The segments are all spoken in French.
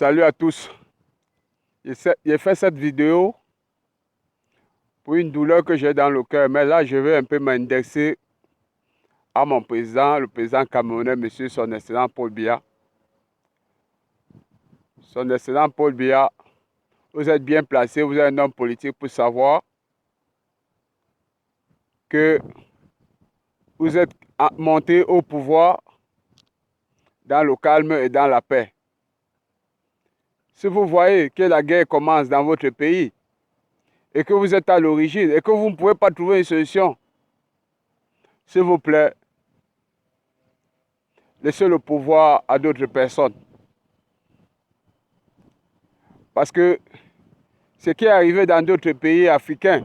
Salut à tous. J'ai fait cette vidéo pour une douleur que j'ai dans le cœur. Mais là, je vais un peu m'indexer à mon président, le président camerounais, monsieur son excellent Paul Biya. Son excellent Paul Biya, vous êtes bien placé, vous êtes un homme politique pour savoir que vous êtes monté au pouvoir dans le calme et dans la paix. Si vous voyez que la guerre commence dans votre pays et que vous êtes à l'origine et que vous ne pouvez pas trouver une solution, s'il vous plaît, laissez le pouvoir à d'autres personnes. Parce que ce qui est arrivé dans d'autres pays africains,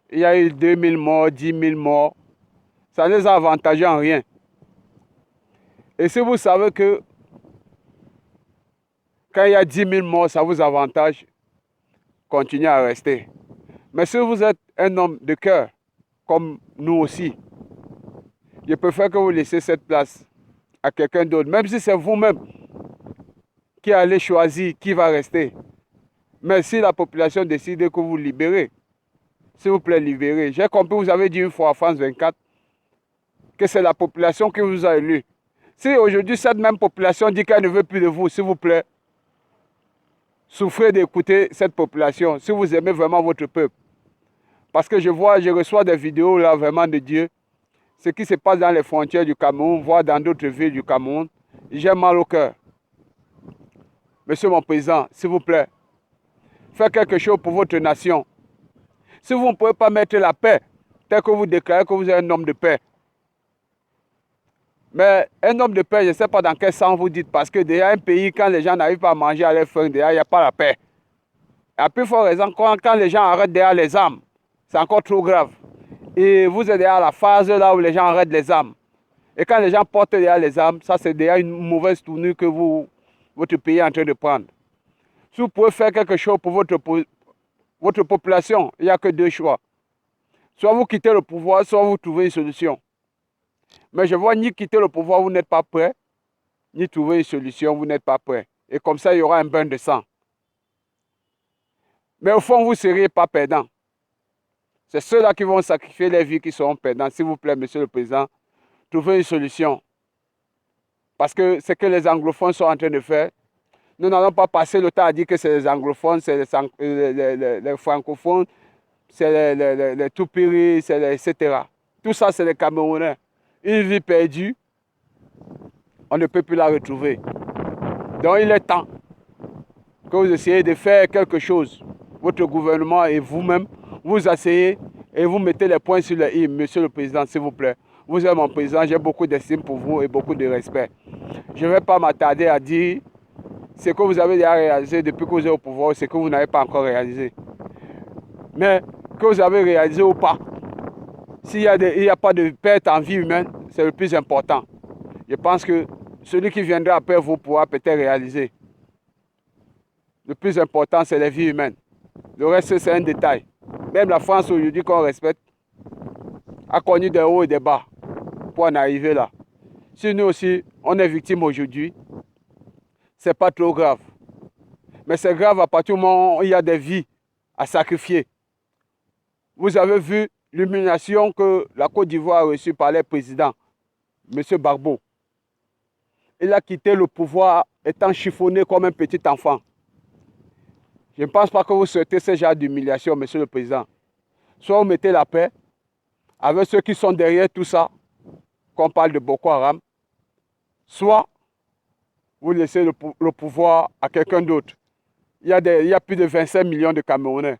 il y a eu 2000 morts, 10 000 morts, ça ne les a avantagés en rien. Et si vous savez que quand il y a 10 000 morts, ça vous avantage, continuez à rester. Mais si vous êtes un homme de cœur, comme nous aussi, je préfère que vous laissiez cette place à quelqu'un d'autre, même si c'est vous-même qui allez choisir qui va rester. Mais si la population décide que vous libérez, s'il vous plaît, libérez. J'ai compris, vous avez dit une fois à France 24 que c'est la population qui vous a élu. Si aujourd'hui cette même population dit qu'elle ne veut plus de vous, s'il vous plaît, souffrez d'écouter cette population, si vous aimez vraiment votre peuple. Parce que je reçois des vidéos là vraiment de Dieu, ce qui se passe dans les frontières du Cameroun, voire dans d'autres villes du Cameroun, j'ai mal au cœur. Monsieur mon président, s'il vous plaît, faites quelque chose pour votre nation. Si vous ne pouvez pas mettre la paix, tel que vous déclarez que vous êtes un homme de paix. Mais un homme de paix, je ne sais pas dans quel sens vous dites, parce que déjà un pays, quand les gens n'arrivent pas à manger à leur faim, déjà il n'y a pas la paix. Et à plus forte raison, quand les gens arrêtent derrière les armes, c'est encore trop grave. Et vous êtes derrière la phase là où les gens arrêtent les armes. Et quand les gens portent derrière les armes, ça c'est déjà une mauvaise tournure que votre pays est en train de prendre. Si vous pouvez faire quelque chose pour votre population, il n'y a que deux choix. Soit vous quittez le pouvoir, soit vous trouvez une solution. Mais je vois ni quitter le pouvoir, vous n'êtes pas prêt, ni trouver une solution, vous n'êtes pas prêt. Et comme ça, il y aura un bain de sang. Mais au fond, vous ne serez pas perdant. C'est ceux-là qui vont sacrifier les vies qui seront perdants. S'il vous plaît, monsieur le président, trouvez une solution. Parce que ce que les anglophones sont en train de faire, nous n'allons pas passer le temps à dire que c'est les anglophones, c'est les francophones, c'est les Toupiri, etc. Tout ça, c'est les Camerounais. Une vie perdue, on ne peut plus la retrouver. Donc il est temps que vous essayez de faire quelque chose. Votre gouvernement et vous-même, vous asseyez et vous mettez les points sur les i, monsieur le président, s'il vous plaît. Vous êtes mon président, j'ai beaucoup d'estime pour vous et beaucoup de respect. Je ne vais pas m'attarder à dire ce que vous avez déjà réalisé depuis que vous êtes au pouvoir, ce que vous n'avez pas encore réalisé. Mais que vous avez réalisé ou pas, s'il n'y a pas de perte en vie humaine, c'est le plus important. Je pense que celui qui viendra après vous pourra peut-être réaliser. Le plus important, c'est les vies humaines. Le reste, c'est un détail. Même la France aujourd'hui qu'on respecte a connu des hauts et des bas pour en arriver là. Si nous aussi, on est victime aujourd'hui, c'est pas trop grave. Mais c'est grave à partir du moment où il y a des vies à sacrifier. Vous avez vu l'humiliation que la Côte d'Ivoire a reçue par les présidents, M. Gbagbo. Il a quitté le pouvoir étant chiffonné comme un petit enfant. Je ne pense pas que vous souhaitez ce genre d'humiliation, monsieur le président. Soit vous mettez la paix avec ceux qui sont derrière tout ça, qu'on parle de Boko Haram, soit vous laissez le pouvoir à quelqu'un d'autre. Il y a plus de 25 millions de Camerounais.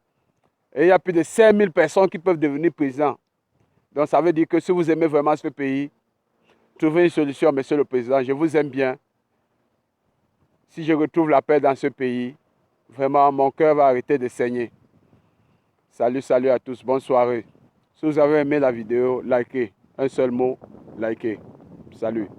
Et il y a plus de 5000 personnes qui peuvent devenir présidents. Donc ça veut dire que si vous aimez vraiment ce pays, trouvez une solution, monsieur le président. Je vous aime bien. Si je retrouve la paix dans ce pays, vraiment, mon cœur va arrêter de saigner. Salut à tous. Bonne soirée. Si vous avez aimé la vidéo, likez. Un seul mot, likez. Salut.